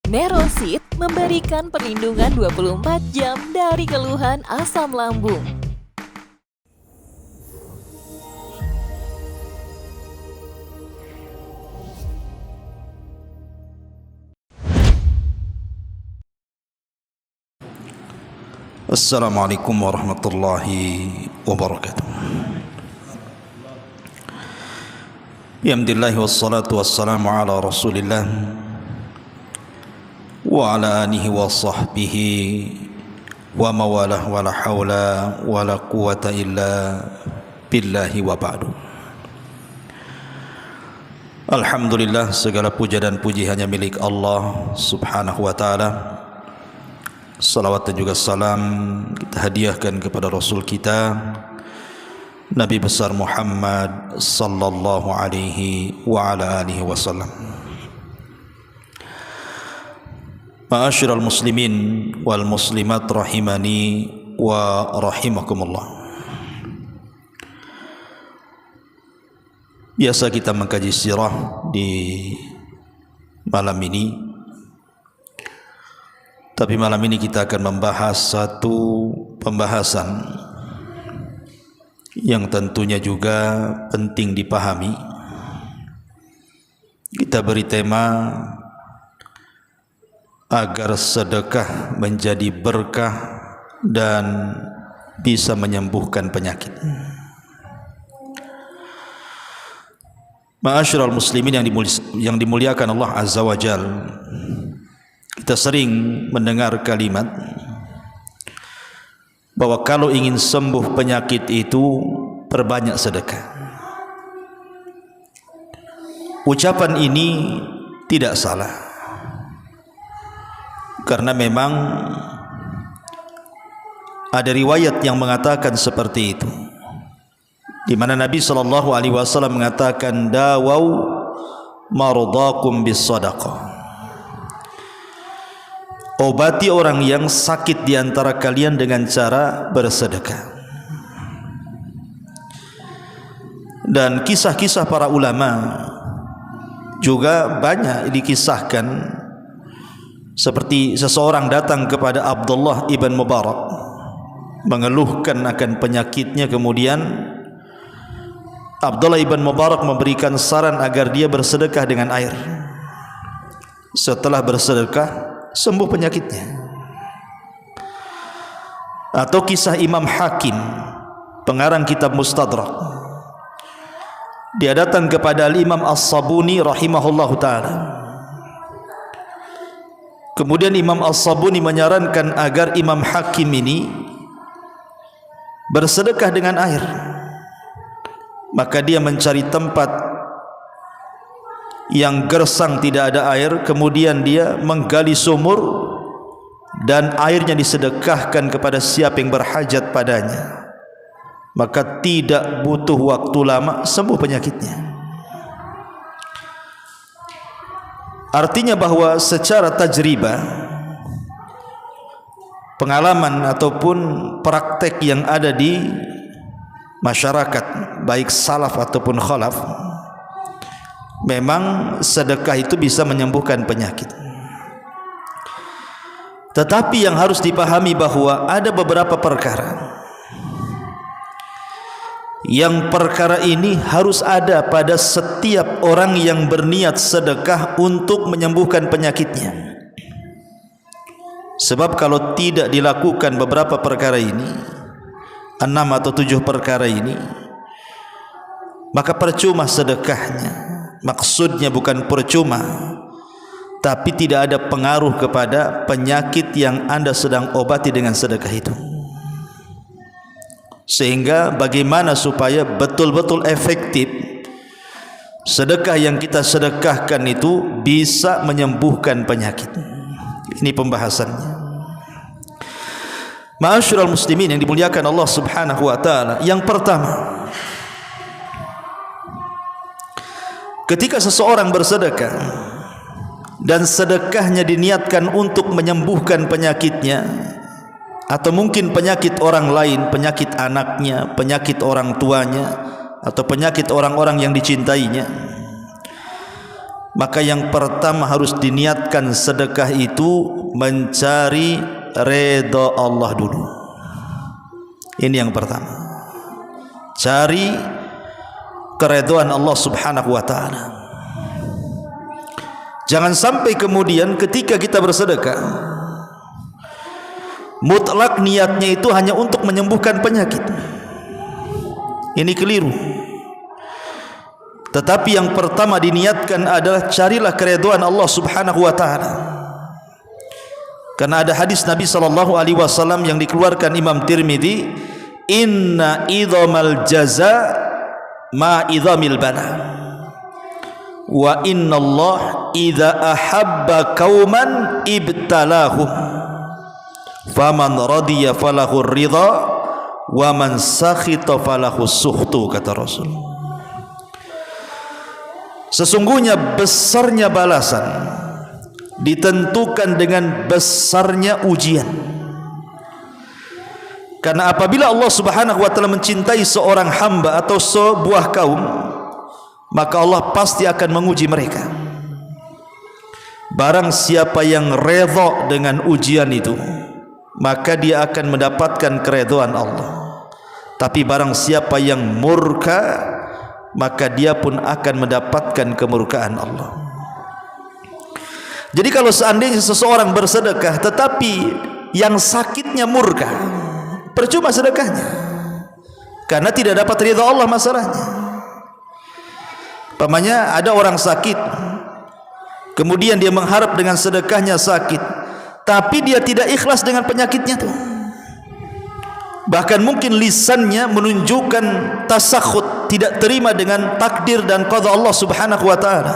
Nerosit memberikan perlindungan 24 jam dari keluhan asam lambung. Assalamualaikum warahmatullahi wabarakatuh. Alhamdulillah wassalatu wassalamu ala Rasulillah wa ala alihi wa sahbihi wa mawalah wa la hawla wa la quwata illa billahi wa ba'du. Alhamdulillah, segala puja dan puji hanya milik Allah subhanahu wa ta'ala. Salawat dan juga salam kita hadiahkan kepada Rasul kita Nabi besar Muhammad sallallahu alaihi wa ala alihi wasallam. Ma'asyiral muslimin wal muslimat rahimani wa rahimakumullah. Biasa kita mengkaji sirah di malam ini, tapi malam ini kita akan membahas satu pembahasan yang tentunya juga penting dipahami. Kita beri tema agar sedekah menjadi berkah dan bisa menyembuhkan penyakit. Ma'asyiral muslimin yang dimuliakan Allah Azza wa Jalla, kita sering mendengar kalimat bahwa kalau ingin sembuh penyakit itu perbanyak sedekah. Ucapan ini tidak salah, karena memang ada riwayat yang mengatakan seperti itu, di mana Nabi SAW mengatakan dawau maradakum bis sadaqah. Obati orang yang sakit di antara kalian dengan cara bersedekah. Dan kisah-kisah para ulama juga banyak dikisahkan, seperti seseorang datang kepada Abdullah ibn Mubarak mengeluhkan akan penyakitnya, kemudian Abdullah ibn Mubarak memberikan saran agar dia bersedekah dengan air. Setelah bersedekah sembuh penyakitnya. Atau kisah Imam Hakim, pengarang kitab Mustadrak, dia datang kepada Al-Imam As-Sabuni rahimahullahu ta'ala. Kemudian Imam As-Sabuni menyarankan agar Imam Hakim ini bersedekah dengan air. Maka dia mencari tempat yang gersang, tidak ada air, kemudian dia menggali sumur dan airnya disedekahkan kepada siapa yang berhajat padanya. Maka tidak butuh waktu lama sembuh penyakitnya. Artinya bahwa secara tajribah, pengalaman ataupun praktek yang ada di masyarakat baik salaf ataupun khalaf, memang sedekah itu bisa menyembuhkan penyakit. Tetapi yang harus dipahami bahwa ada beberapa perkara yang perkara ini harus ada pada setiap orang yang berniat sedekah untuk menyembuhkan penyakitnya. Sebab kalau tidak dilakukan beberapa perkara ini, 6 atau 7 perkara ini, maka percuma sedekahnya. Maksudnya bukan percuma, tapi tidak ada pengaruh kepada penyakit yang Anda sedang obati dengan sedekah itu. Sehingga bagaimana supaya betul-betul efektif sedekah yang kita sedekahkan itu bisa menyembuhkan penyakit. Ini pembahasannya. Ma'asyiral muslimin yang dimuliakan Allah subhanahu wa ta'ala, yang pertama, ketika seseorang bersedekah dan sedekahnya diniatkan untuk menyembuhkan penyakitnya, atau mungkin penyakit orang lain, penyakit anaknya, penyakit orang tuanya, atau penyakit orang-orang yang dicintainya, maka yang pertama harus diniatkan sedekah itu mencari redha Allah dulu. Ini yang pertama, cari keridhaan Allah subhanahu wa ta'ala. Jangan sampai kemudian ketika kita bersedekah mutlak niatnya itu hanya untuk menyembuhkan penyakit. Ini keliru. Tetapi yang pertama diniatkan adalah carilah keridhaan Allah subhanahu wa ta'ala. Karena ada hadis Nabi SAW yang dikeluarkan Imam Tirmidzi, inna idhamal jaza ma idhamil bala, wa inna Allah idha ahabba qauman ibtalahum, faman radiya falahu ridha, wa man sakhita falahu sukhtu, kata Rasul. Sesungguhnya besarnya balasan ditentukan dengan besarnya ujian. Karena apabila Allah subhanahu wa ta'ala mencintai seorang hamba atau sebuah kaum, maka Allah pasti akan menguji mereka. Barang siapa yang redha dengan ujian itu, maka dia akan mendapatkan keridhaan Allah. Tapi barang siapa yang murka, maka dia pun akan mendapatkan kemurkaan Allah. Jadi kalau seandainya seseorang bersedekah tetapi yang sakitnya murka, percuma sedekahnya, karena tidak dapat ridha Allah masalahnya. Pamannya ada orang sakit, kemudian dia mengharap dengan sedekahnya sakit, tapi dia tidak ikhlas dengan penyakitnya tuh. Bahkan mungkin lisannya menunjukkan tasakhut, tidak terima dengan takdir dan qada Allah subhanahu wa ta'ala.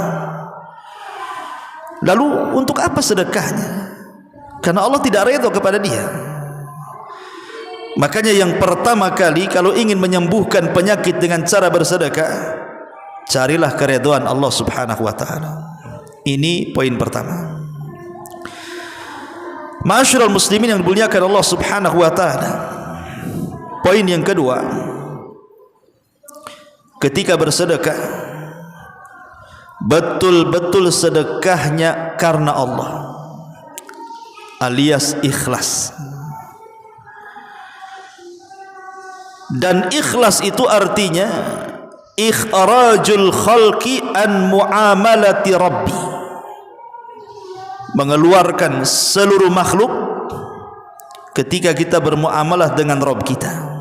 Lalu untuk apa sedekahnya? Karena Allah tidak redha kepada dia. Makanya yang pertama kali kalau ingin menyembuhkan penyakit dengan cara bersedekah, carilah keridhaan Allah subhanahu wa ta'ala. Ini poin pertama. Ma'asyiral muslimin yang dimuliakan Allah subhanahu wa ta'ala, poin yang kedua, ketika bersedekah betul-betul sedekahnya karena Allah, alias ikhlas. Dan ikhlas itu artinya ikhrajul khalqi an muamalati rabbi, mengeluarkan seluruh makhluk ketika kita bermuamalah dengan Rabb kita.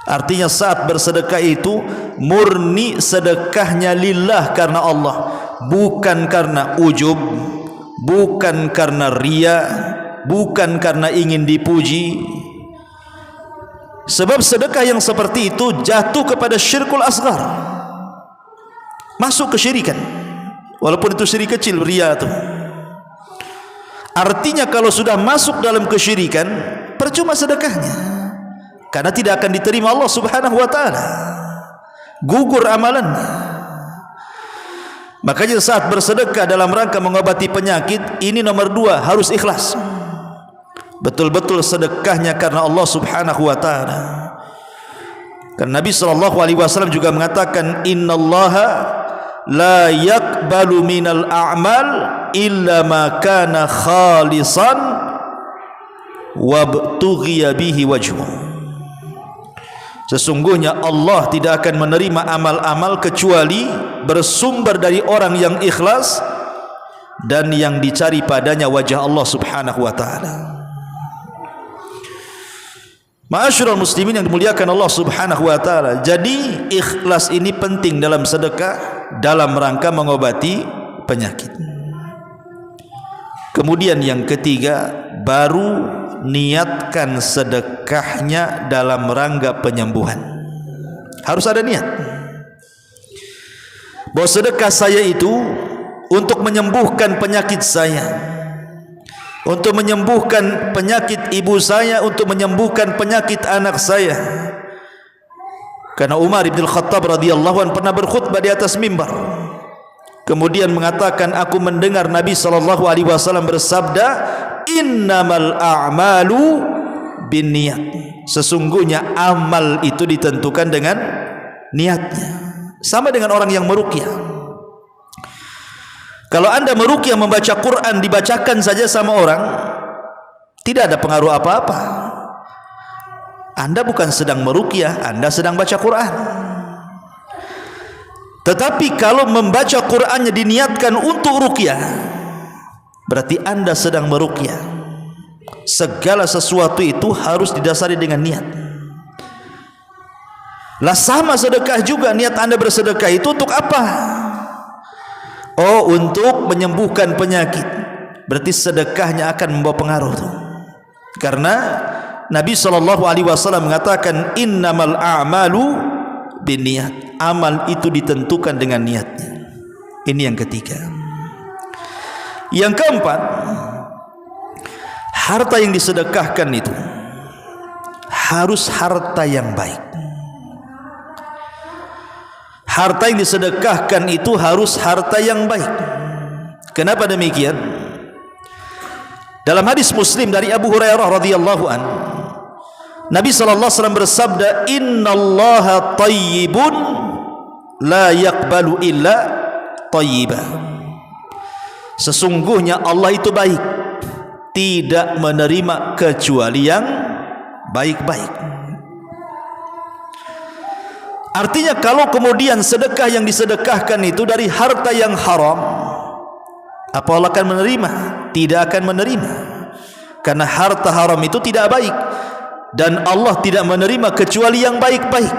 Artinya saat bersedekah itu murni sedekahnya lillah, karena Allah, bukan karena ujub, bukan karena riya, bukan karena ingin dipuji. Sebab sedekah yang seperti itu jatuh kepada syirkul asghar, masuk kesyirikan, walaupun itu syirik kecil, riya itu. Artinya kalau sudah masuk dalam kesyirikan, percuma sedekahnya, karena tidak akan diterima Allah subhanahu wa ta'ala, gugur amalannya. Makanya saat bersedekah dalam rangka mengobati penyakit, ini nomor dua, harus ikhlas, betul-betul sedekahnya karena Allah subhanahu wa ta'ala. Karena Nabi SAW juga mengatakan, innallaha la yaqbalu minal a'mal illa ma kana khalisan wabtughiya bihi wajhuh. Sesungguhnya Allah tidak akan menerima amal-amal kecuali bersumber dari orang yang ikhlas dan yang dicari padanya wajah Allah subhanahu wa ta'ala. Ma'asyiral muslimin yang dimuliakan Allah subhanahu wa ta'ala, jadi ikhlas ini penting dalam sedekah, dalam rangka mengobati penyakit. Kemudian yang ketiga, baru niatkan sedekahnya dalam rangka penyembuhan. Harus ada niat bahwa sedekah saya itu untuk menyembuhkan penyakit saya, untuk menyembuhkan penyakit ibu saya, untuk menyembuhkan penyakit anak saya. Karena Umar bin Khattab radhiyallahu anhu pernah berkhutbah di atas mimbar, kemudian mengatakan, aku mendengar Nabi SAW bersabda, innamal a'malu binniyat, sesungguhnya amal itu ditentukan dengan niatnya. Sama dengan orang yang meruqyah. Kalau anda meruqyah membaca Quran dibacakan saja sama orang, tidak ada pengaruh apa-apa. Anda bukan sedang meruqyah, anda sedang baca Quran. Tetapi kalau membaca Qurannya diniatkan untuk ruqyah, berarti anda sedang meruqyah. Segala sesuatu itu harus didasari dengan niat. Lah sama sedekah juga, niat anda bersedekah itu untuk apa? Oh, untuk menyembuhkan penyakit. Berarti sedekahnya akan membawa pengaruh tuh. Karena Nabi SAW mengatakan innamal a'malu binniyat. Amal itu ditentukan dengan niatnya. Ini yang ketiga. Yang keempat, harta yang disedekahkan itu harus harta yang baik. Harta yang disedekahkan itu harus harta yang baik. Kenapa demikian? Dalam hadis Muslim dari Abu Hurairah radhiyallahu an, Nabi sallallahu alaihi wasallam bersabda, "Innallaha thayyibun la yaqbalu illa thayyiba." Sesungguhnya Allah itu baik, tidak menerima kecuali yang baik-baik. Artinya kalau kemudian sedekah yang disedekahkan itu dari harta yang haram, apa Allah akan menerima? Tidak akan menerima. Karena harta haram itu tidak baik, dan Allah tidak menerima kecuali yang baik-baik.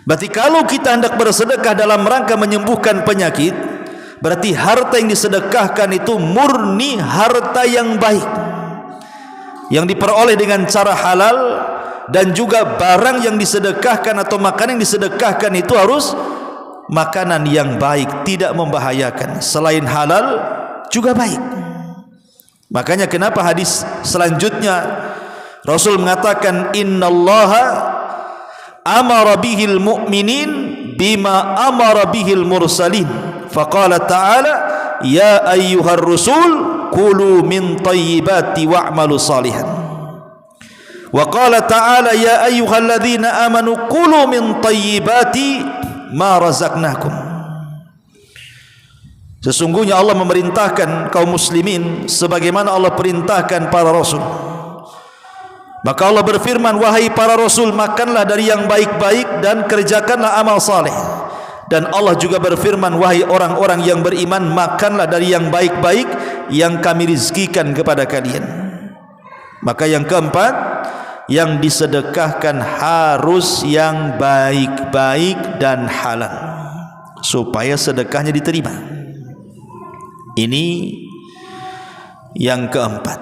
Berarti kalau kita hendak bersedekah dalam rangka menyembuhkan penyakit, berarti harta yang disedekahkan itu murni harta yang baik, yang diperoleh dengan cara halal. Dan juga barang yang disedekahkan atau makanan yang disedekahkan itu harus makanan yang baik, tidak membahayakan. Selain halal juga baik. Makanya kenapa hadis selanjutnya Rasul mengatakan innallaha amara bihil mu'minin bima amara bihil mursalin. Faqala ta'ala ya ayyuhar rusul kulu min tayyibati wa'malu salihan. Wa qala ta'ala ya ayyuhalladzina amanu kulu min tayyibati ma razaqnakum. Sesungguhnya Allah memerintahkan kaum muslimin sebagaimana Allah perintahkan para rasul. Maka Allah berfirman, wahai para rasul, makanlah dari yang baik-baik dan kerjakanlah amal saleh. Dan Allah juga berfirman, wahai orang-orang yang beriman, makanlah dari yang baik-baik yang kami rizkikan kepada kalian. Maka yang keempat, yang disedekahkan harus yang baik-baik dan halal supaya sedekahnya diterima. Ini yang keempat.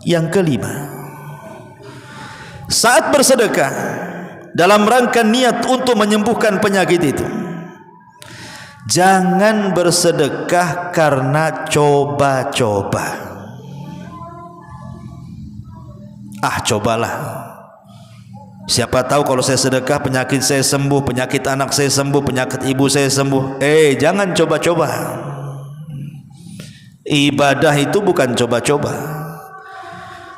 Yang kelima, saat bersedekah dalam rangka niat untuk menyembuhkan penyakit itu, jangan bersedekah karena coba-coba. Cobalah, siapa tahu kalau saya sedekah penyakit saya sembuh, penyakit anak saya sembuh, penyakit ibu saya sembuh. Jangan coba-coba. Ibadah itu bukan coba-coba.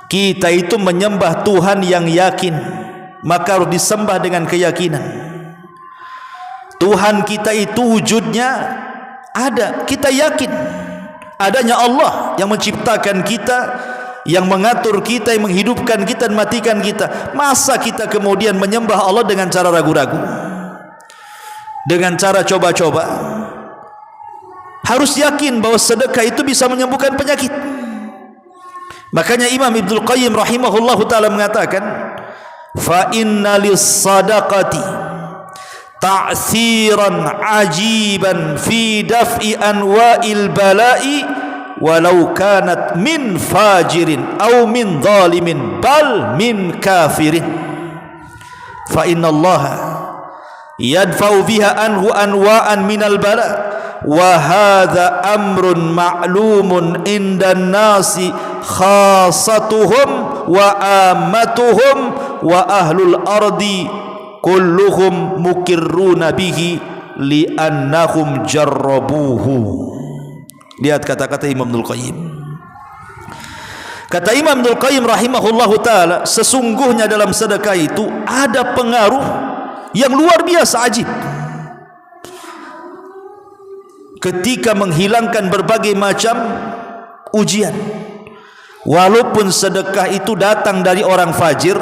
Kita itu menyembah Tuhan yang yakin, maka harus disembah dengan keyakinan. Tuhan kita itu wujudnya ada, kita yakin adanya Allah yang menciptakan kita, yang mengatur kita, yang menghidupkan kita dan matikan kita. Masa kita kemudian menyembah Allah dengan cara ragu-ragu, dengan cara coba-coba? Harus yakin bahwa sedekah itu bisa menyembuhkan penyakit. Makanya Imam Ibnul Qayyim rahimahullahu ta'ala mengatakan, fa inna lis-sadaqati ta'siran ajiban fi daf'i anwa'il bala'i walau kanat min fajirin aw min zalimin bal min kafirin. Fa inna Allah yadfa'u biha anhu anwa'an minal bala wa hadha amrun ma'lumun indan nasi khassatuhum wa ammatuhum wa ahlul ardi kulluhum mukirruna bihi li'annahum jarrabuhu. Lihat kata-kata Imam Ibnul Qayyim. Kata Imam Ibnul Qayyim rahimahullahu ta'ala, sesungguhnya dalam sedekah itu ada pengaruh yang luar biasa ajib. ketika menghilangkan berbagai macam ujian. Walaupun sedekah itu datang dari orang fajir,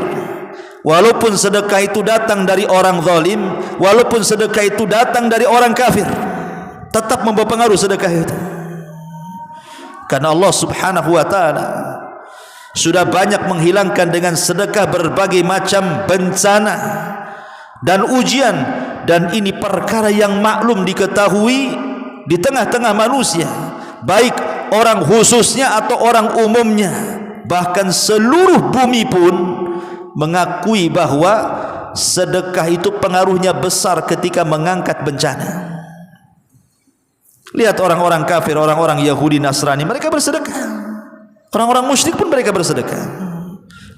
walaupun sedekah itu datang dari orang zalim, walaupun sedekah itu datang dari orang kafir, tetap membawa pengaruh sedekah itu. Karena Allah Subhanahu wa taala sudah banyak menghilangkan dengan sedekah berbagai macam bencana dan ujian, dan ini perkara yang maklum diketahui di tengah-tengah manusia, baik orang khususnya atau orang umumnya. Bahkan seluruh bumi pun mengakui bahwa sedekah itu pengaruhnya besar ketika mengangkat bencana. Lihat orang-orang kafir, orang-orang Yahudi, Nasrani, mereka bersedekah. Orang-orang musyrik pun mereka bersedekah,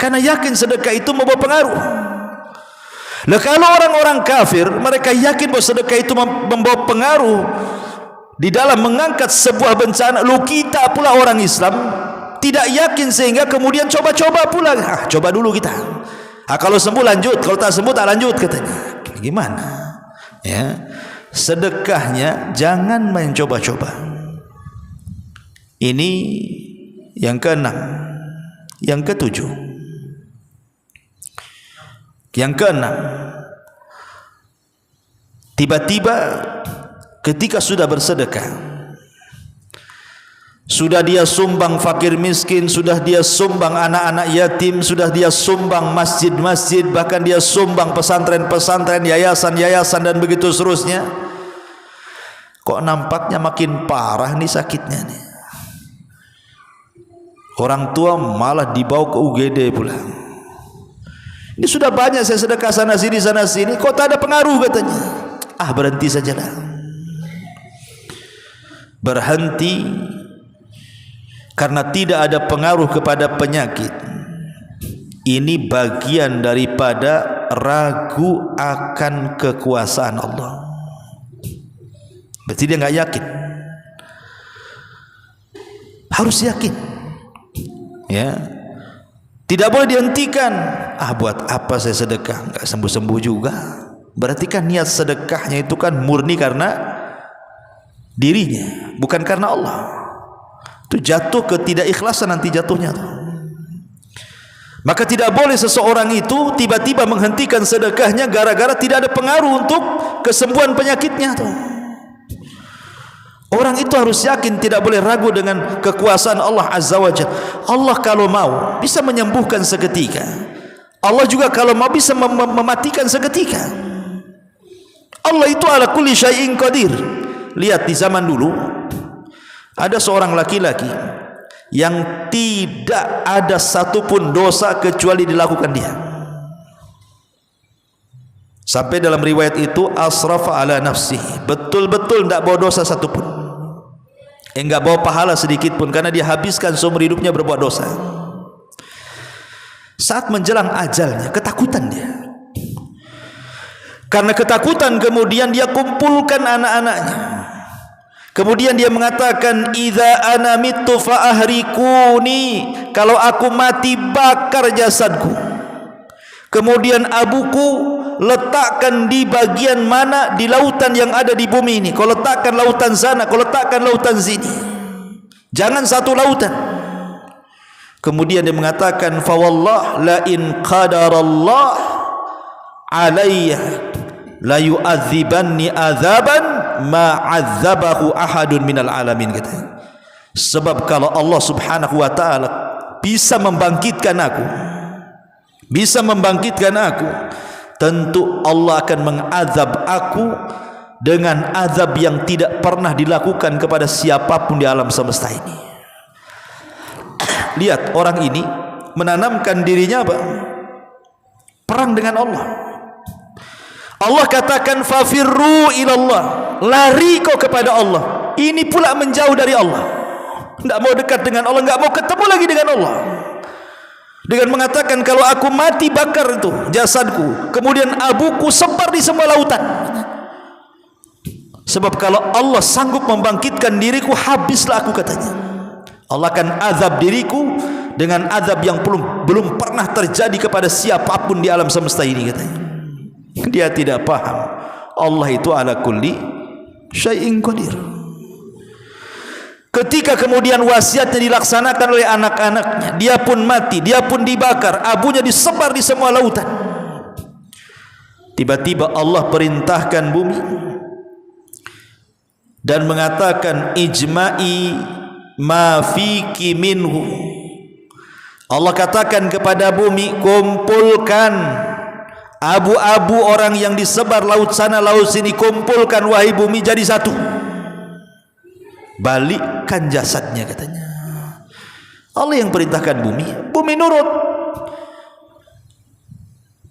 karena yakin sedekah itu membawa pengaruh. Nah, kalau orang-orang kafir, mereka yakin bahwa sedekah itu membawa pengaruh di dalam mengangkat sebuah bencana, lu kita pula orang Islam tidak yakin, sehingga kemudian coba-coba pula. Coba dulu kita. Kalau sembuh lanjut, kalau tak sembuh tak lanjut, katanya. Gimana? Ya, sedekahnya jangan main coba-coba. Ini yang keenam. Yang ketujuh, yang keenam, tiba-tiba ketika sudah bersedekah, sudah dia sumbang fakir miskin, sudah dia sumbang anak-anak yatim, sudah dia sumbang masjid-masjid, bahkan dia sumbang pesantren-pesantren, yayasan-yayasan, dan begitu seterusnya, kok nampaknya makin parah nih sakitnya nih. Orang tua malah dibawa ke UGD pula. Ini sudah banyak saya sedekah sana sini, kok tak ada pengaruh, katanya. Berhenti sajalah. Berhenti karena tidak ada pengaruh kepada penyakit. Ini bagian daripada ragu akan kekuasaan Allah. Berarti dia nggak yakin. Harus yakin. Ya, tidak boleh dihentikan. Buat apa saya sedekah, nggak sembuh-sembuh juga. Berarti kan niat sedekahnya itu kan murni karena dirinya, bukan karena Allah. Itu jatuh ke tidak ikhlasan nanti jatuhnya tuh. Maka tidak boleh seseorang itu tiba-tiba menghentikan sedekahnya gara-gara tidak ada pengaruh untuk kesembuhan penyakitnya tuh. Orang itu harus yakin, tidak boleh ragu dengan kekuasaan Allah Azza wa Jalla. Allah kalau mau bisa menyembuhkan seketika. Allah juga kalau mau bisa mematikan seketika. Allah itu ala kulli syai'in qadir. Lihat di zaman dulu ada seorang laki-laki yang tidak ada satupun dosa kecuali dilakukan dia. Sampai dalam riwayat itu asrafa ala nafsihi, betul-betul tidak bawa dosa satupun. Enggak bawa pahala sedikit pun, karena dia habiskan seumur hidupnya berbuat dosa. Saat menjelang ajalnya, ketakutan dia. Karena ketakutan kemudian dia kumpulkan anak-anaknya. Kemudian dia mengatakan, "Idza ana mittu fa ahrikuni." Kalau aku mati, bakar jasadku. Kemudian abuku letakkan di bagian mana di lautan yang ada di bumi ini. Kau letakkan lautan sana, kau letakkan lautan sini. Jangan satu lautan. Kemudian dia mengatakan, "Fa wallah la in qadarallah alayya la yu'adzibanni adzaban ma 'adzabahu ahadun minal alamin." Katanya. Sebab kalau Allah Subhanahu wa taala bisa membangkitkan aku, tentu Allah akan mengazab aku dengan azab yang tidak pernah dilakukan kepada siapapun di alam semesta ini. Lihat, orang ini menanamkan dirinya apa? Perang dengan Allah. Allah katakan fafirru ilallah, lari kau kepada Allah. Ini pula menjauh dari Allah, tidak mau dekat dengan Allah, tidak mau ketemu lagi dengan Allah. Dengan mengatakan, kalau aku mati bakar itu jasadku, kemudian abuku sebar di semua lautan. Sebab kalau Allah sanggup membangkitkan diriku, habislah aku, katanya. Allah akan azab diriku dengan azab yang belum pernah terjadi kepada siapapun di alam semesta ini, katanya. Dia tidak paham Allah itu ala kulli syai'in qadir. Ketika kemudian wasiatnya dilaksanakan oleh anak-anaknya, dia pun mati, dia pun dibakar, abunya disebar di semua lautan. Tiba-tiba Allah perintahkan bumi dan mengatakan ijma'i ma fiki minhu. Allah katakan kepada bumi, kumpulkan abu-abu orang yang disebar laut sana laut sini, kumpulkan wahai bumi jadi satu, balikkan jasadnya katanya. Allah yang perintahkan bumi, bumi nurut.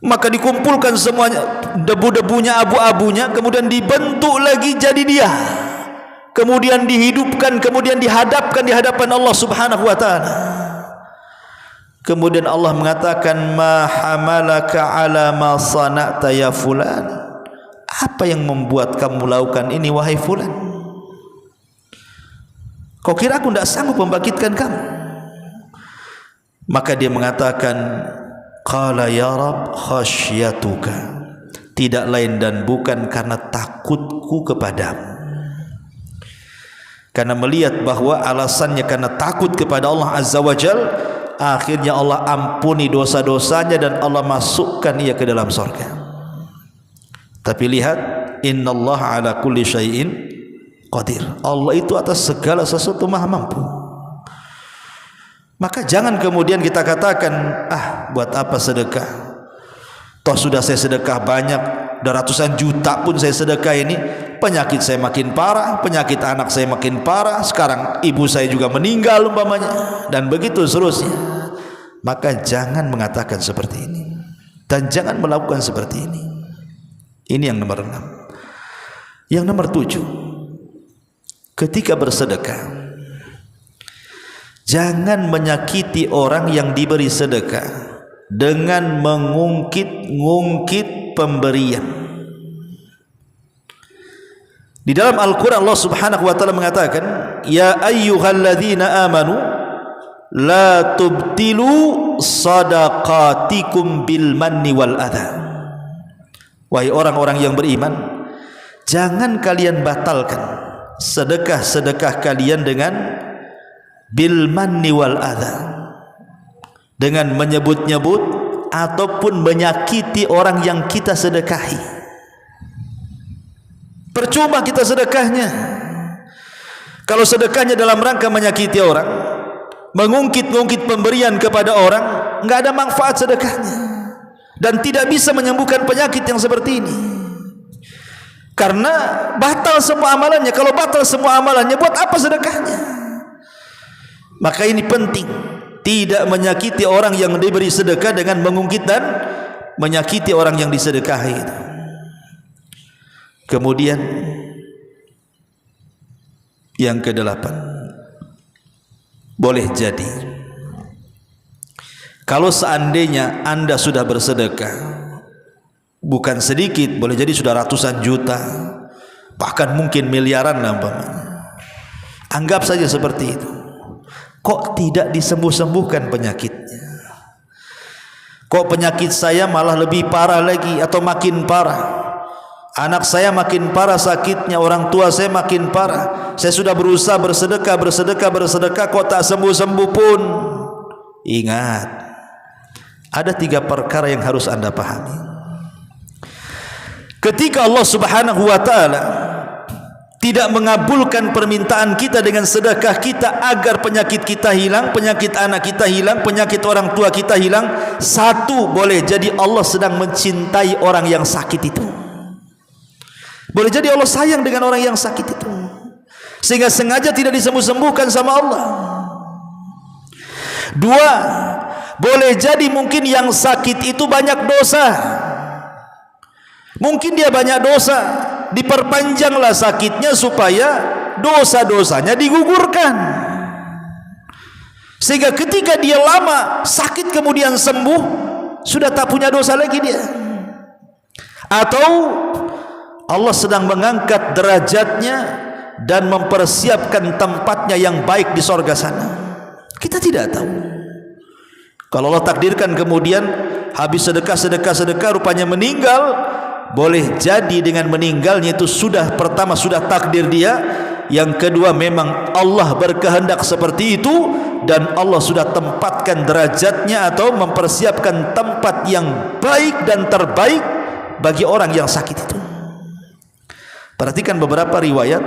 Maka dikumpulkan semuanya, debu-debunya, abu-abunya, kemudian dibentuk lagi jadi dia, kemudian dihidupkan, kemudian dihadapkan di hadapan Allah Subhanahu wa ta'ala. Kemudian Allah mengatakan, ma hamalaka ala ma sana'ta ya fulan. Apa yang membuat kamu melakukan ini wahai fulan? Kau kira aku tidak sanggup membangkitkan kamu? Maka dia mengatakan, qala ya Rabb khasyatuka, tidak lain dan bukan karena takutku kepadamu. Karena melihat bahwa alasannya karena takut kepada Allah Azza wa Jal, akhirnya Allah ampuni dosa-dosanya dan Allah masukkan ia ke dalam surga. Tapi lihat, innallaha ala kulli syai'in qadir. Allah itu atas segala sesuatu maha mampu. Maka jangan kemudian kita katakan, buat apa sedekah? Toh sudah saya sedekah banyak, udah ratusan juta pun saya sedekah ini, penyakit saya makin parah, penyakit anak saya makin parah, sekarang ibu saya juga meninggal umpamanya, dan begitu seterusnya. Maka jangan mengatakan seperti ini, dan jangan melakukan seperti ini. Ini yang nomor 6. Yang nomor 7, ketika bersedekah, jangan menyakiti orang yang diberi sedekah dengan mengungkit-ungkit pemberian. Di dalam Al-Quran Allah Subhanahu wa ta'ala mengatakan, ya ayyuhalladzina amanu la tubtilu sadaqatikum bil manni wal adha. Wahai orang-orang yang beriman, jangan kalian batalkan sedekah-sedekah kalian dengan bil manni wal adha, dengan menyebut-nyebut ataupun menyakiti orang yang kita sedekahi. Percuma kita sedekahnya kalau sedekahnya dalam rangka menyakiti orang, mengungkit-ungkit pemberian kepada orang, enggak ada manfaat sedekahnya dan tidak bisa menyembuhkan penyakit yang seperti ini. Karena batal semua amalannya. Kalau batal semua amalannya, buat apa sedekahnya? Maka ini penting, tidak menyakiti orang yang diberi sedekah dengan mengungkit dan menyakiti orang yang disedekahi. Kemudian yang ke-8, boleh jadi kalau seandainya Anda sudah bersedekah, bukan sedikit, boleh jadi sudah ratusan juta, bahkan mungkin miliaran lah umpamanya. Anggap saja seperti itu. Kok tidak disembuh-sembuhkan penyakitnya? Kok penyakit saya malah lebih parah lagi atau makin parah? Anak saya makin parah sakitnya, orang tua saya makin parah. Saya sudah berusaha bersedekah, kok tak sembuh-sembuh pun. Ingat, ada 3 perkara yang harus Anda pahami. Ketika Allah Subhanahu wa ta'ala tidak mengabulkan permintaan kita dengan sedekah kita agar penyakit kita hilang, penyakit anak kita hilang, penyakit orang tua kita hilang, satu, boleh jadi Allah sedang mencintai orang yang sakit itu. Boleh jadi Allah sayang dengan orang yang sakit itu, sehingga sengaja tidak disembuh-sembuhkan sama Allah. 2, boleh jadi mungkin yang sakit itu banyak dosa. Mungkin dia banyak dosa, diperpanjanglah sakitnya supaya dosa-dosanya digugurkan, sehingga ketika dia lama sakit kemudian sembuh, sudah tak punya dosa lagi dia. Atau Allah sedang mengangkat derajatnya dan mempersiapkan tempatnya yang baik di sorga sana. Kita tidak tahu. Kalau Allah takdirkan kemudian habis sedekah rupanya meninggal, boleh jadi dengan meninggalnya itu sudah pertama sudah takdir dia, Yang kedua, memang Allah berkehendak seperti itu, dan Allah sudah tempatkan derajatnya atau mempersiapkan tempat yang baik dan terbaik bagi orang yang sakit itu. Perhatikan beberapa riwayat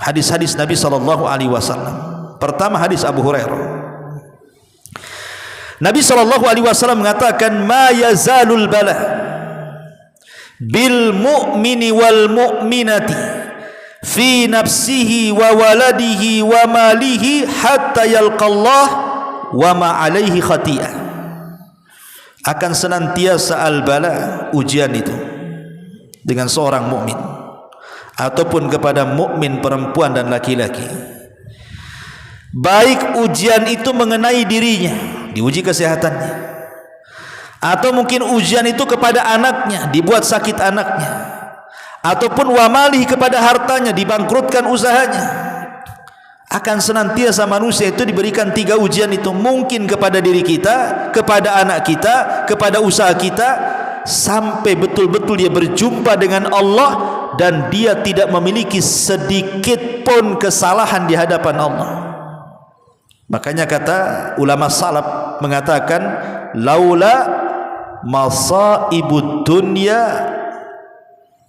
hadis-hadis Nabi SAW. Pertama, hadis Abu Hurairah. Nabi SAW mengatakan, ma yazalul bala bil mu'mini wal mu'minati fi nafsihi wa waladihi wa malihi hatta yalqallah wa ma alaihi khati'ah. Akan senantiasa al-bala, ujian itu, dengan seorang mukmin ataupun kepada mukmin perempuan dan laki-laki. Baik ujian itu mengenai dirinya, diuji kesehatannya, atau mungkin ujian itu kepada anaknya, dibuat sakit anaknya, ataupun wamali kepada hartanya, dibangkrutkan usahanya. Akan senantiasa manusia itu diberikan 3 ujian itu, mungkin kepada diri kita, kepada anak kita, kepada usaha kita, sampai betul-betul dia berjumpa dengan Allah dan dia tidak memiliki sedikit pun kesalahan di hadapan Allah. Makanya kata ulama salaf mengatakan, laula masaibud dunya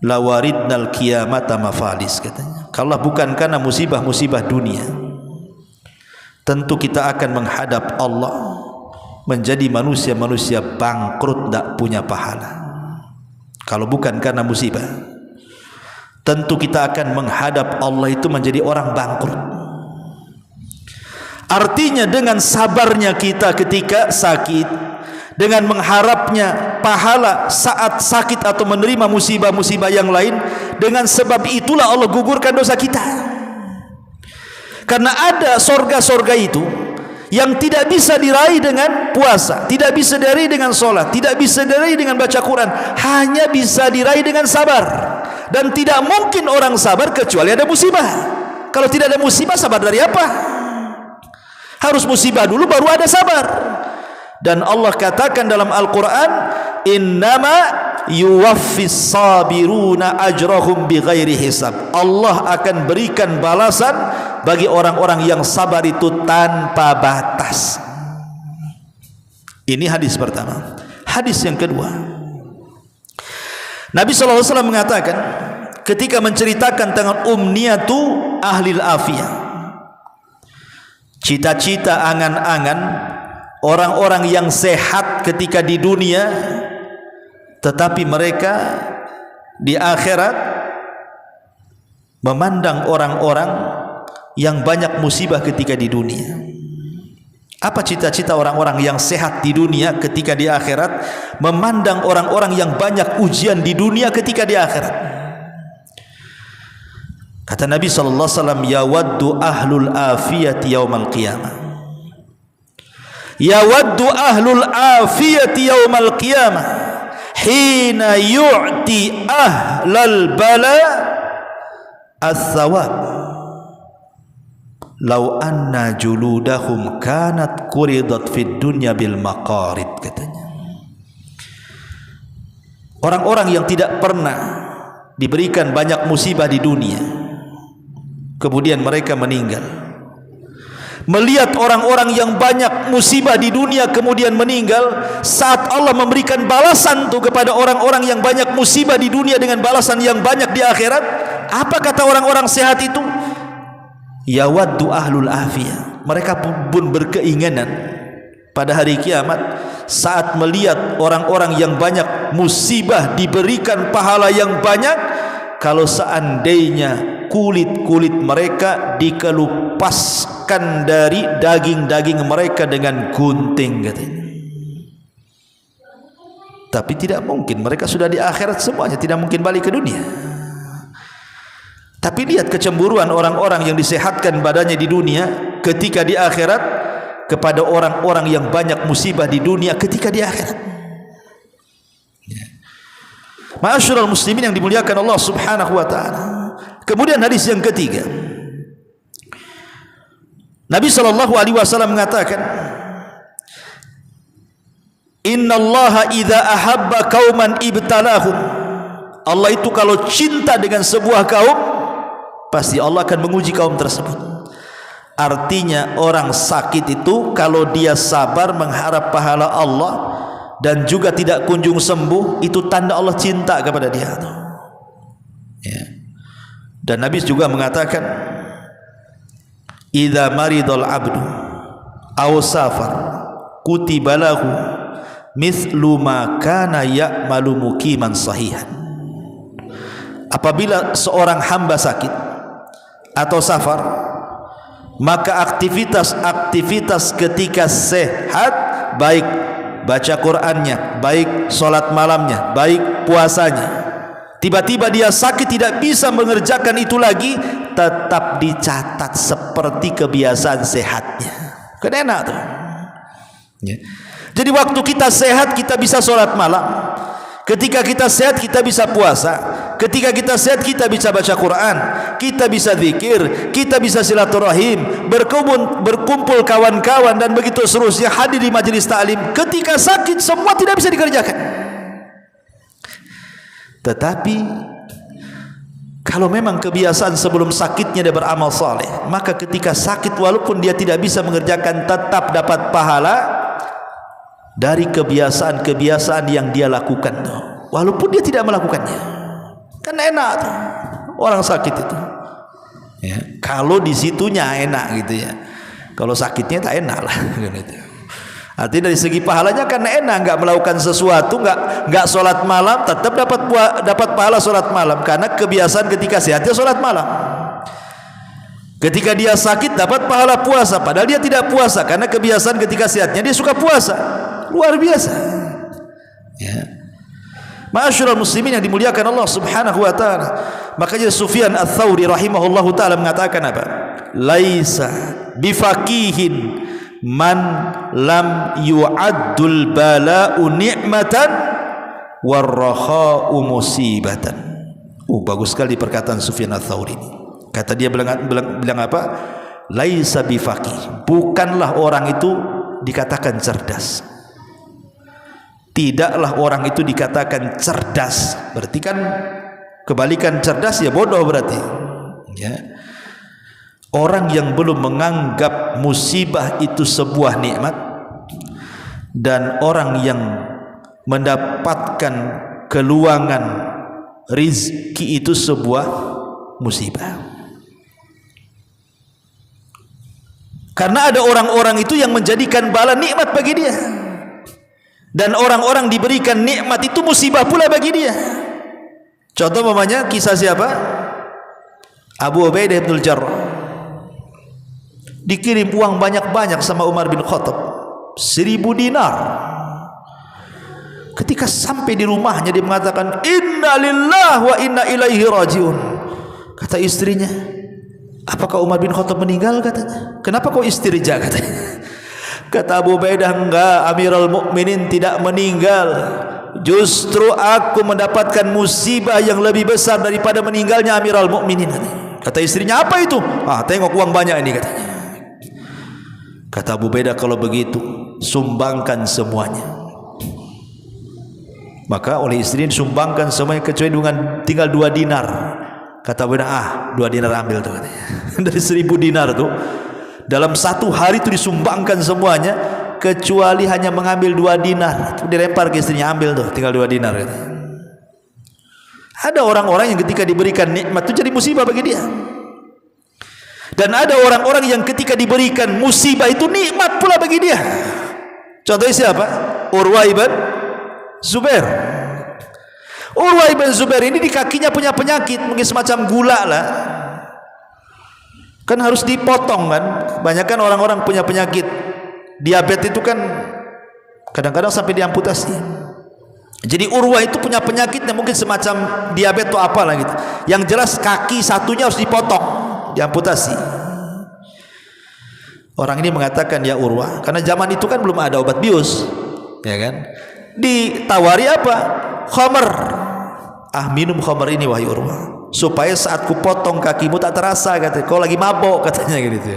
lawaridnal qiyamata mafalis, katanya. Kalau bukan karena musibah-musibah dunia, tentu kita akan menghadap Allah menjadi manusia-manusia bangkrut, tak punya pahala. Kalau bukan karena musibah, tentu kita akan menghadap Allah itu menjadi orang bangkrut. Artinya dengan sabarnya kita ketika sakit, dengan mengharapnya pahala saat sakit atau menerima musibah-musibah yang lain, dengan sebab itulah Allah gugurkan dosa kita. Karena ada sorga-sorga itu yang tidak bisa diraih dengan puasa, tidak bisa diraih dengan sholat, tidak bisa diraih dengan baca Quran, hanya bisa diraih dengan sabar. Dan tidak mungkin orang sabar kecuali ada musibah. Kalau tidak ada musibah, sabar dari apa? Harus musibah dulu baru ada sabar. Dan Allah katakan dalam Al-Quran, innama yuwaffis sabiruna ajrahum bighairi hisab. Allah akan berikan balasan bagi orang-orang yang sabar itu tanpa batas. Ini hadis pertama. Hadis yang kedua, Nabi SAW mengatakan ketika menceritakan tentang umniyatu ahlil afiyah, cita-cita, angan-angan orang-orang yang sehat ketika di dunia, tetapi mereka di akhirat memandang orang-orang yang banyak musibah ketika di dunia. Apa cita-cita orang-orang yang sehat di dunia ketika di akhirat memandang orang-orang yang banyak ujian di dunia ketika di akhirat? Kata Nabi SAW, yawaddu ahlul afiyati yaumal qiyamah, yawaddu ahlul afiyati yaumal qiyamah hina yu'ti ahlal bala as-sawab law anna juludahum kanat quridat fid dunya bil maqarid, katanya. Orang-orang yang tidak pernah diberikan banyak musibah di dunia, kemudian mereka meninggal, melihat orang-orang yang banyak musibah di dunia kemudian meninggal, saat Allah memberikan balasan itu kepada orang-orang yang banyak musibah di dunia dengan balasan yang banyak di akhirat, apa kata orang-orang sehat itu? Yawaddu ahlul afiyah, mereka pun berkeinginan pada hari kiamat saat melihat orang-orang yang banyak musibah diberikan pahala yang banyak, kalau seandainya kulit-kulit mereka dikelupaskan dari daging-daging mereka dengan gunting, katanya. Tapi tidak mungkin, mereka sudah di akhirat semuanya, tidak mungkin balik ke dunia. Tapi lihat kecemburuan orang-orang yang disehatkan badannya di dunia ketika di akhirat kepada orang-orang yang banyak musibah di dunia ketika di akhirat. Ma'asyiral muslimin yang dimuliakan Allah Subhanahu wa taala. Kemudian hadis yang ketiga, Nabi SAW mengatakan, innallaha idza ahabba qauman ibtalahum. Allah itu kalau cinta dengan sebuah kaum, pasti Allah akan menguji kaum tersebut. Artinya orang sakit itu kalau dia sabar mengharap pahala Allah dan juga tidak kunjung sembuh, itu tanda Allah cinta kepada dia. Ya. Dan Nabi juga mengatakan, idza maridul abdu aw safar kutiba lahu mithlu ma kana ya'malu muqiman sahihan. Apabila seorang hamba sakit atau safar, maka aktivitas ketika sehat, baik baca Qur'annya, baik solat malamnya, baik puasanya, tiba-tiba dia sakit tidak bisa mengerjakan itu lagi, tetap dicatat seperti kebiasaan sehatnya. Kan enak tuh ya. Jadi waktu kita sehat kita bisa sholat malam, ketika kita sehat kita bisa puasa, ketika kita sehat kita bisa baca Quran, kita bisa zikir, kita bisa silaturahim, berkumpul kawan-kawan dan begitu seterusnya, hadir di majelis taklim. Ketika sakit semua tidak bisa dikerjakan. Tetapi kalau memang kebiasaan sebelum sakitnya dia beramal saleh, maka ketika sakit walaupun dia tidak bisa mengerjakan tetap dapat pahala dari kebiasaan-kebiasaan yang dia lakukan tuh, walaupun dia tidak melakukannya. Kan enak tuh orang sakit itu ya, kalau di situnya enak gitu ya, kalau sakitnya tak enak lah gitu. Artinya dari segi pahalanya kan enak, nggak melakukan sesuatu, nggak sholat malam, tetap dapat pahala sholat malam, karena kebiasaan ketika sehatnya sholat malam. Ketika dia sakit dapat pahala puasa, padahal dia tidak puasa, karena kebiasaan ketika sehatnya dia suka puasa. Luar biasa ya. Ma'asyiral muslimin yang dimuliakan Allah subhanahu wa ta'ala. Makanya Sufyan Ats-Tsauri rahimahullahu ta'ala mengatakan apa? Laisa bifaqihin man lam yu'addul bala'u ni'matan warrakha'u musibatan. Bagus sekali perkataan Sufyan Ats-Tsauri ini. Kata dia bilang apa? Laisa bifaqih, bukanlah orang itu dikatakan cerdas. Tidaklah orang itu dikatakan cerdas, berarti kan kebalikan cerdas ya bodoh berarti ya. Orang yang belum menganggap musibah itu sebuah nikmat, dan orang yang mendapatkan keluangan rizki itu sebuah musibah. Karena ada orang-orang itu yang menjadikan bala nikmat bagi dia, dan orang-orang diberikan nikmat itu musibah pula bagi dia. Contoh mamanya kisah siapa? Abu Ubaidah bin Jarrah. Dikirim uang banyak-banyak sama Umar bin Khattab, 1000 dinar. Ketika sampai di rumahnya dia mengatakan inna lillahi wa inna ilaihi rajiun. Kata istrinya, apakah Umar bin Khattab meninggal? Katanya. Kenapa kau istirja? Katanya. Kata Abu Ubaidah, enggak, Amirul Mukminin tidak meninggal. Justru aku mendapatkan musibah yang lebih besar daripada meninggalnya Amirul Mukminin. Kata istrinya, apa itu? Tengok uang banyak ini, katanya. Kata Abu Ubaidah, kalau begitu sumbangkan semuanya. Maka oleh istrinya disumbangkan semuanya kecuali dengan tinggal 2 dinar. Kata Abu Ubaidah, 2 dinar ambil tuh, katanya. Dari 1000 dinar tuh dalam satu hari itu disumbangkan semuanya, kecuali hanya mengambil 2 dinar. Dilempar ke istrinya, ambil tuh, tinggal 2 dinar. Ada orang-orang yang ketika diberikan nikmat itu jadi musibah bagi dia, dan ada orang-orang yang ketika diberikan musibah itu nikmat pula bagi dia. Contohnya siapa? Urwah ibn Zubair. Urwah ibn Zubair ini di kakinya punya penyakit, mungkin semacam gula lah. Kan harus dipotong kan. Banyak kan orang-orang punya penyakit diabetes itu kan kadang-kadang sampai diamputasi. Jadi Urwah itu punya penyakitnya mungkin semacam diabetes atau apalah gitu. Yang jelas kaki satunya harus dipotong, diamputasi. Orang ini mengatakan, ya Urwah, karena zaman itu kan belum ada obat bius, ya kan? Ditawari apa? Khamr. Minum khamr ini wahai Urwah, supaya saat ku potong kakimu tak terasa, katanya. Kau lagi mabok, katanya gitu.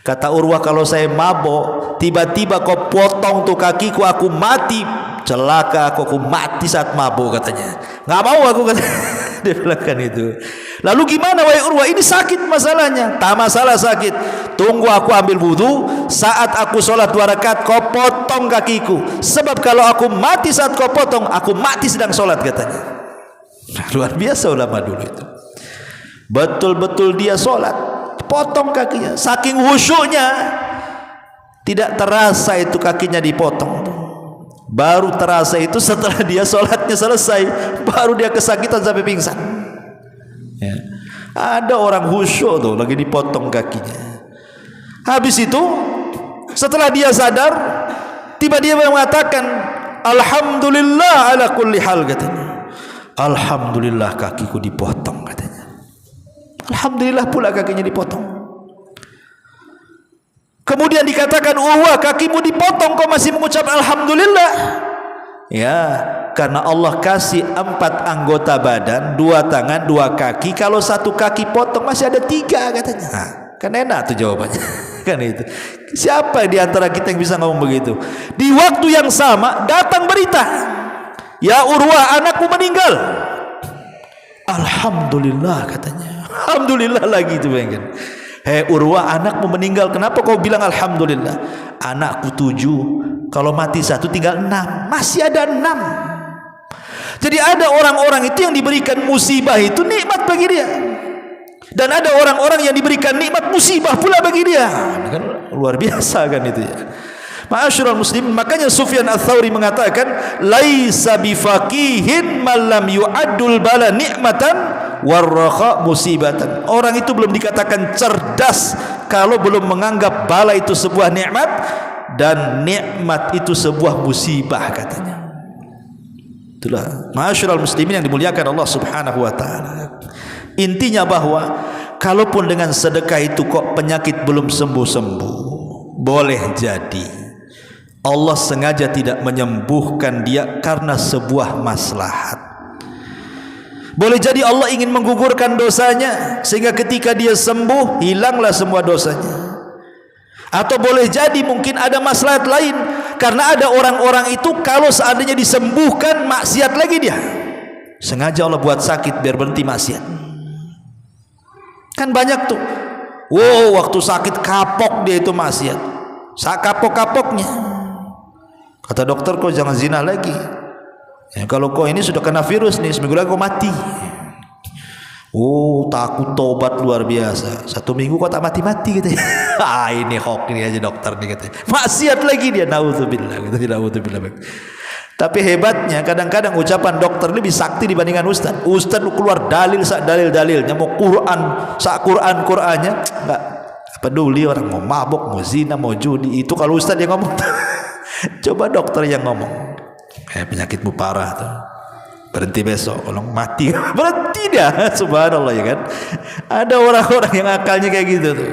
Kata Urwah, kalau saya mabok tiba-tiba kau potong tuh kakiku, aku mati, celaka aku mati saat mabok, katanya. Nggak mau aku, katanya. Dia bilang kan itu. Lalu gimana wahai Urwah? Ini sakit masalahnya. Tak masalah sakit. Tunggu aku ambil wudu. Saat aku sholat 2 rakaat, kau potong kakiku. Sebab kalau aku mati saat kau potong, aku mati sedang sholat, katanya. Luar biasa ulama dulu itu. Betul-betul dia sholat, potong kakinya. Saking khusyuknya, tidak terasa itu kakinya dipotong. Baru terasa itu setelah dia sholatnya selesai. Baru dia kesakitan sampai pingsan. Ya. Ada orang khusyuk tuh lagi dipotong kakinya. Habis itu setelah dia sadar, tiba-tiba mengatakan alhamdulillah ala kulli hal, katanya. Alhamdulillah kakiku dipotong, katanya. Alhamdulillah pula kakinya dipotong. Kemudian dikatakan, wah kakimu dipotong kau masih mengucap alhamdulillah. Ya, karena Allah kasih 4 anggota badan, 2 tangan, 2 kaki. Kalau 1 kaki potong masih ada 3, katanya. Nah, kan enak tuh jawabannya. Kan itu. Siapa di antara kita yang bisa ngomong begitu? Di waktu yang sama datang berita, ya Urwah, anakku meninggal. Alhamdulillah, katanya. Alhamdulillah lagi itu, bayangkan. Hei Urwah, anakmu meninggal. Kenapa kau bilang alhamdulillah? Anakku 7. Kalau mati 1 tinggal 6. Masih ada 6. Jadi ada orang-orang itu yang diberikan musibah itu nikmat bagi dia. Dan ada orang-orang yang diberikan nikmat musibah pula bagi dia. Kan luar biasa kan itu ya. Ma'asyiral muslimin, makanya Sufyan Ats-Tsauri mengatakan, laisa bifaqihin man lam yu'addul bala ni'matan warraha musibatan. Orang itu belum dikatakan cerdas kalau belum menganggap bala itu sebuah nikmat dan nikmat itu sebuah musibah, katanya. Itulah ma'asyiral muslimin yang dimuliakan Allah Subhanahu wa taala. Intinya bahwa kalaupun dengan sedekah itu kok penyakit belum sembuh-sembuh, boleh jadi Allah sengaja tidak menyembuhkan dia karena sebuah maslahat. Boleh jadi Allah ingin menggugurkan dosanya sehingga ketika dia sembuh hilanglah semua dosanya. Atau boleh jadi mungkin ada maslahat lain, karena ada orang-orang itu kalau seandainya disembuhkan maksiat lagi dia. Sengaja Allah buat sakit biar berhenti maksiat. Kan banyak tuh. Wow, waktu sakit kapok dia itu maksiat. Kapok-kapoknya. Kata dokter, kau jangan zina lagi. Ya, kalau kau ini sudah kena virus nih, seminggu lagi kau mati. Oh, takut tobat luar biasa. 1 minggu kau tak mati-mati gitu. Ini hoax ini aja dokter nih katanya. Maksiat lagi dia, naudzubillah gitu, naudzubillah. Tapi hebatnya kadang-kadang ucapan dokter lebih sakti dibandingkan ustaz. Ustaz lu keluar dalilnya, mau Quran, Qurannya enggak peduli orang mau mabuk, mau zina, mau judi. Itu kalau ustaz yang ngomong. Coba dokter yang ngomong. Penyakitmu parah tuh. Berhenti besok, kalau mati berhenti dah. Subhanallah, ya kan. Ada orang-orang yang akalnya kayak gitu tuh.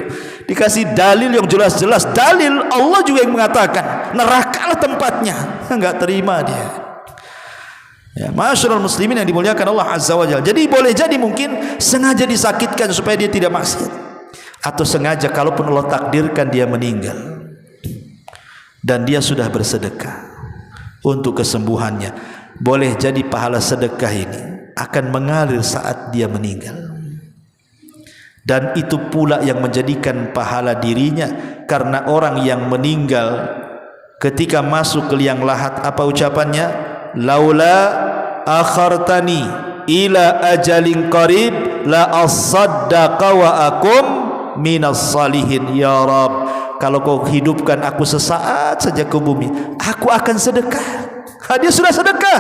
Dikasih dalil yang jelas-jelas, dalil Allah juga yang mengatakan nerakalah tempatnya, enggak terima dia. Ya, ma'asyiral muslimin yang dimuliakan Allah Azza wa Jalla. Jadi boleh jadi mungkin sengaja disakitkan supaya dia tidak maksiat, atau sengaja kalaupun Allah takdirkan dia meninggal dan dia sudah bersedekah untuk kesembuhannya, boleh jadi pahala sedekah ini akan mengalir saat dia meninggal. Dan itu pula yang menjadikan pahala dirinya, karena orang yang meninggal ketika masuk ke liang lahat, apa ucapannya? Laula akhartani ila ajalin qarib la asaddaqa wa akum minas salihin. Ya Rabb, kalau kau hidupkan aku sesaat saja ke bumi, aku akan sedekah. Dia sudah sedekah,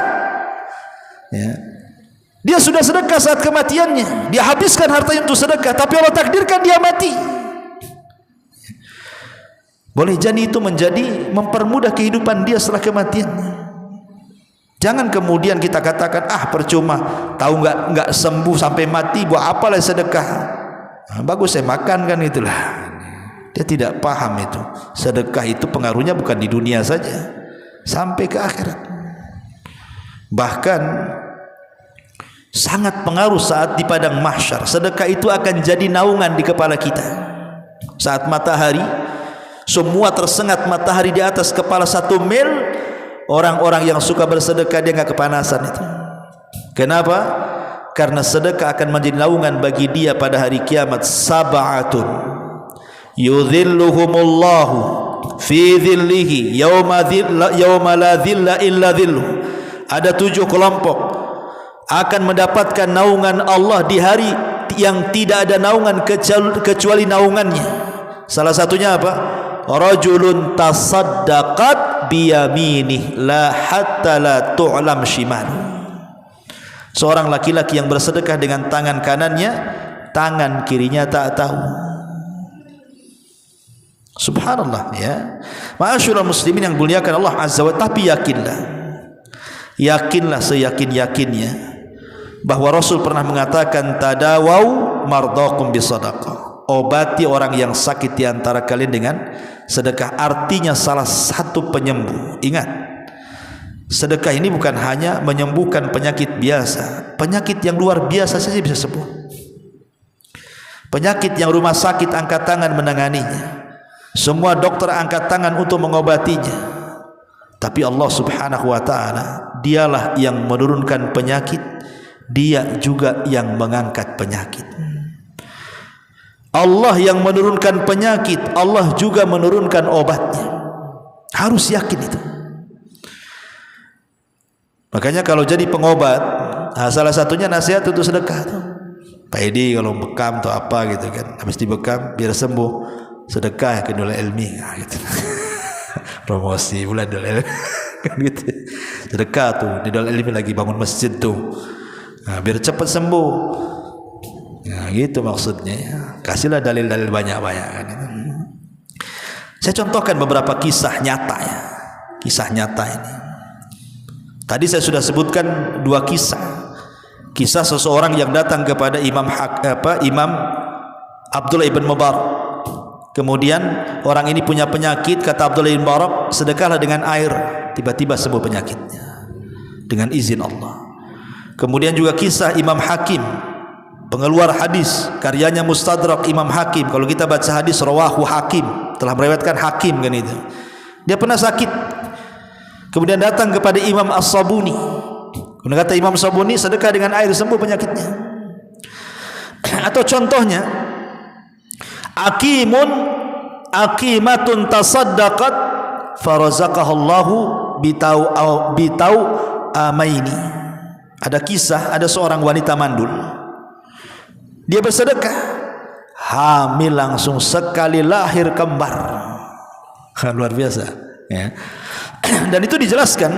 ya. Dia sudah sedekah saat kematiannya. Dia habiskan hartanya untuk sedekah, tapi Allah takdirkan dia mati. Boleh jadi itu menjadi mempermudah kehidupan dia setelah kematiannya. Jangan kemudian kita katakan, percuma, tahu nggak sembuh sampai mati, buat apalah sedekah. Bagus saya makan kan, itulah. Dia tidak paham itu. Sedekah itu pengaruhnya bukan di dunia saja, sampai ke akhirat. Bahkan sangat pengaruh saat di padang mahsyar. Sedekah itu akan jadi naungan di kepala kita. Saat matahari, semua tersengat matahari di atas kepala 1 mil, orang-orang yang suka bersedekah dia nggak kepanasan itu. Kenapa? karena sedekah akan menjadi naungan bagi dia pada hari kiamat. Sab'atun yudhilluhumullahu fi dhillihi yawma la dhilla illa dhilluh. Ada 7 kelompok akan mendapatkan naungan Allah di hari yang tidak ada naungan kecuali naungannya. Salah satunya apa? Rajulun tasaddaqat biyaminih la hatta la tu'lam shimaluh. Seorang laki-laki yang bersedekah dengan tangan kanannya, tangan kirinya tak tahu. Subhanallah, ya. Ma'asyiral muslimin yang muliakan Allah Azza wa Jalla, tapi yakinlah seyakin-yakinnya bahwa Rasul pernah mengatakan tadawau mardhakum bisadaqah. Obati orang yang sakit di antara kalian dengan sedekah. Artinya salah satu penyembuh. Ingat, sedekah ini bukan hanya menyembuhkan penyakit biasa. Penyakit yang luar biasa saja bisa sembuh. Penyakit yang rumah sakit angkat tangan menanganinya, semua dokter angkat tangan untuk mengobatinya. Tapi Allah Subhanahu wa ta'ala, dialah yang menurunkan penyakit, dia juga yang mengangkat penyakit. Allah yang menurunkan penyakit, Allah juga menurunkan obatnya. Harus yakin itu. Makanya kalau jadi pengobat, salah satunya nasihat untuk sedekah tuh. Pak Edi kalau bekam atau apa gitu kan, habis dibekam biar sembuh, sedekah ke Nurul Ilmi gitu. Promosi bulan Nurul Ilmi kan gitu. Sedekah tuh di Nurul Ilmi lagi bangun masjid tuh. Nah, biar cepat sembuh. Nah, gitu maksudnya. Kasihlah dalil-dalil banyak-banyak kan gitu. Saya contohkan beberapa kisah nyata ya. Kisah nyata ini. Tadi saya sudah sebutkan 2 kisah. Kisah seseorang yang datang kepada Imam Abdullah ibn Mubarak. Kemudian orang ini punya penyakit, kata Abdullah ibn Mubarak, sedekahlah dengan air, tiba-tiba sembuh penyakitnya dengan izin Allah. Kemudian juga kisah Imam Hakim, pengeluar hadis, karyanya Mustadrak Imam Hakim. Kalau kita baca hadis rawahu Hakim, telah meriwayatkan Hakim kan itu. Dia pernah sakit, kemudian datang kepada Imam As-Sabuni. Kemudian kata Imam As-Sabuni, sedekah dengan air sembuh penyakitnya. Atau contohnya, aqimatun tasaddaqat farazaqahallahu bitau amaini. Ada kisah, ada seorang wanita mandul. Dia bersedekah, hamil langsung sekali lahir kembar. Luar biasa, ya. Dan itu dijelaskan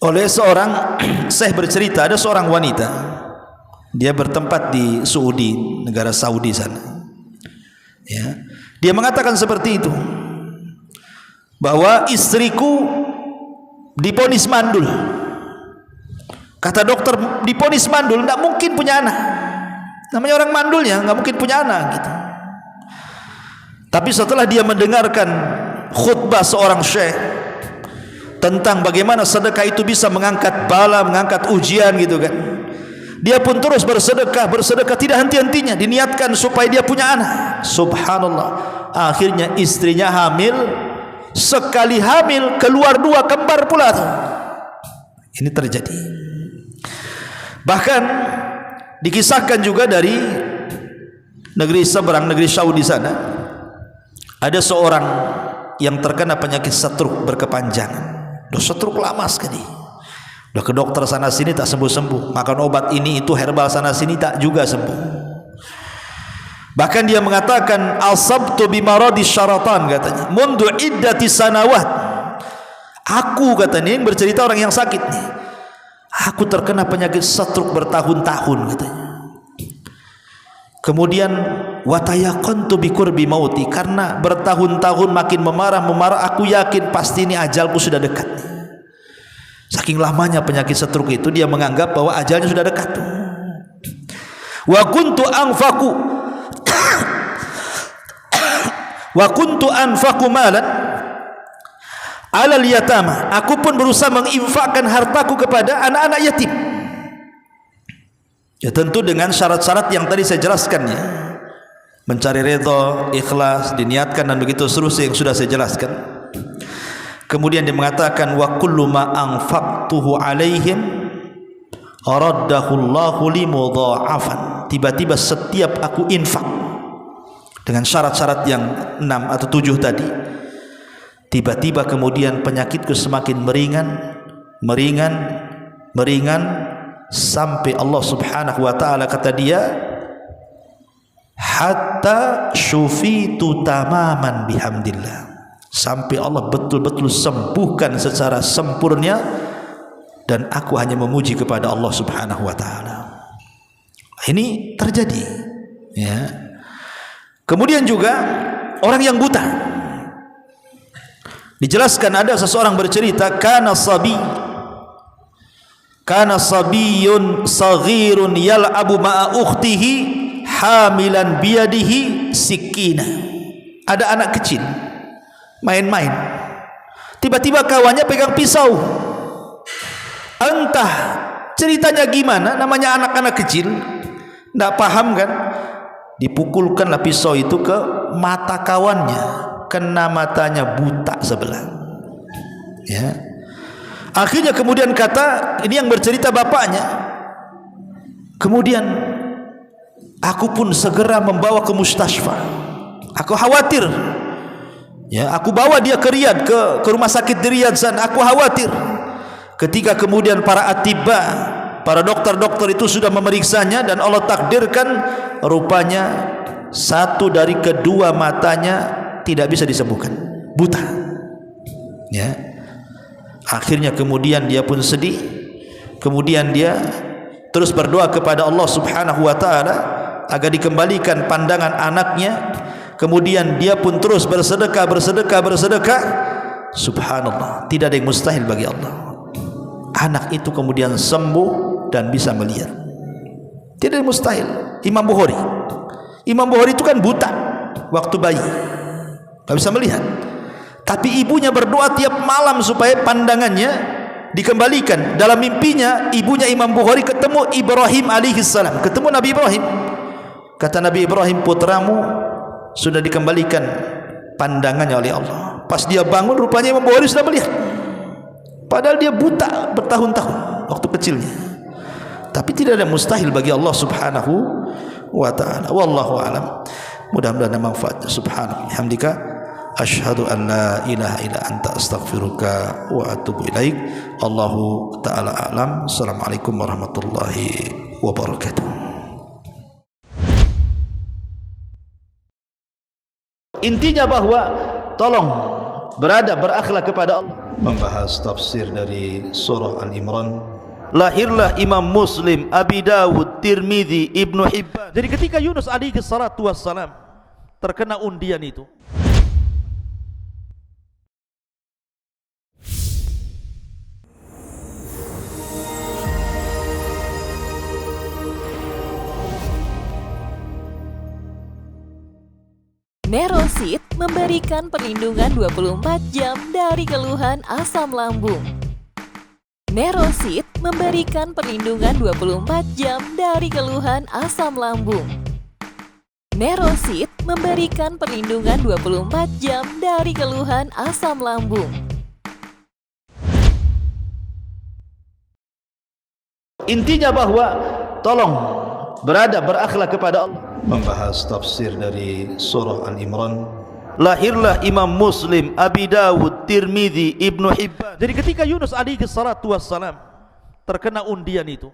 oleh seorang syekh bercerita, ada seorang wanita, dia bertempat di Saudi, negara Saudi sana, ya. Dia mengatakan seperti itu, bahwa istriku diponis mandul. Kata dokter, diponis mandul, tidak mungkin punya anak. Namanya orang mandulnya nggak mungkin punya anak gitu. Tapi setelah dia mendengarkan khutbah seorang syekh tentang bagaimana sedekah itu bisa mengangkat bala, mengangkat ujian gitu kan, dia pun terus bersedekah tidak henti-hentinya, diniatkan supaya dia punya anak. Subhanallah, akhirnya istrinya hamil, sekali hamil keluar 2 kembar pula. Ini terjadi. Bahkan dikisahkan juga dari negeri seberang, negeri Saudi sana, ada seorang yang terkena penyakit stroke berkepanjangan. Stroke lama sekali. Udah ke dokter sana sini tak sembuh-sembuh, makan obat ini itu herbal sana sini tak juga sembuh. Bahkan dia mengatakan asabtu bimaradi syaratan, katanya, mundu iddati sanawat. Aku, katanya, yang bercerita orang yang sakit nih, aku terkena penyakit stroke bertahun-tahun, katanya. Kemudian watayaqantu biqurbi mauti, karena bertahun-tahun makin memarah, aku yakin pasti ini ajalku sudah dekat. Saking lamanya penyakit stroke itu, dia menganggap bahwa ajalnya sudah dekat. Wa kuntu anfaqu malan alal yatama, aku pun berusaha menginfakkan hartaku kepada anak-anak yatim. Ya tentu dengan syarat-syarat yang tadi saya jelaskan, ya. Mencari redha, ikhlas, diniatkan dan begitu seterusnya yang sudah saya jelaskan. Kemudian dia mengatakan wa kullu ma anfaqtuhu alaihim Araddahullahu li mudha'afan. Tiba-tiba setiap aku infak dengan syarat-syarat yang 6 atau 7 tadi, tiba-tiba kemudian penyakitku semakin meringan sampai Allah Subhanahu wa taala kata dia, hatta syufitu tamaman bihamdillah. Sampai Allah betul-betul sembuhkan secara sempurna dan aku hanya memuji kepada Allah Subhanahu wa taala. Ini terjadi, ya. Kemudian juga orang yang buta. Dijelaskan ada seseorang bercerita, kana sabiyun saghirun yal'abu ma'a ukhtihi hamilan biyadihi sikina. Ada anak kecil main-main, tiba-tiba kawannya pegang pisau. Entah ceritanya gimana, namanya anak-anak kecil tidak paham kan, dipukulkanlah pisau itu ke mata kawannya, kena matanya, buta sebelah, ya. Akhirnya kemudian kata, ini yang bercerita bapaknya, kemudian aku pun segera membawa ke mustasfa. Aku khawatir, ya, aku bawa dia ke Riyadh, ke rumah sakit di Riyadh sana. Aku khawatir. Ketika kemudian para atibba, para dokter-dokter itu sudah memeriksanya dan Allah takdirkan rupanya satu dari kedua matanya tidak bisa disembuhkan, buta, ya. Akhirnya kemudian dia pun sedih. Kemudian dia terus berdoa kepada Allah Subhanahu wa taala agar dikembalikan pandangan anaknya. Kemudian dia pun terus bersedekah. Subhanallah, tidak ada yang mustahil bagi Allah. Anak itu kemudian sembuh dan bisa melihat. Tidak ada yang mustahil. Imam Bukhari itu kan buta waktu bayi, tidak bisa melihat. Tapi ibunya berdoa tiap malam supaya pandangannya dikembalikan. Dalam mimpinya ibunya Imam Bukhari ketemu Ibrahim alaihissalam, ketemu Nabi Ibrahim. Kata Nabi Ibrahim, putramu sudah dikembalikan pandangannya oleh Allah. Pas dia bangun rupanya Imam Bukhari sudah melihat, padahal dia buta bertahun-tahun waktu kecilnya. Tapi tidak ada mustahil bagi Allah Subhanahu wa taala. Wallahu alam. Mudah-mudahan manfaatnya. Subhanallah hamdika asyhadu an la ilaha illa anta astaghfiruka wa atubu ilaik. Allahu taala alam. Assalamualaikum warahmatullahi wabarakatuh. Intinya bahwa tolong berakhlak kepada Allah. Membahas tafsir dari surah Al-Imran. Lahirlah Imam Muslim, Abi Dawud, Tirmidzi, Ibnu Hibban. Jadi ketika Yunus alaihi salatu wassalam terkena undian itu, Nerosit memberikan perlindungan 24 jam dari keluhan asam lambung. Nerosit memberikan perlindungan 24 jam dari keluhan asam lambung. Nerosit memberikan perlindungan 24 jam dari keluhan asam lambung. Intinya bahwa tolong berakhlak kepada Allah. Membahas tafsir dari surah Al-Imran. Lahirlah Imam Muslim, Abi Dawud, Tirmidzi, Ibnu Hibban. Jadi ketika Yunus alaihi salatu wassalam terkena undian itu,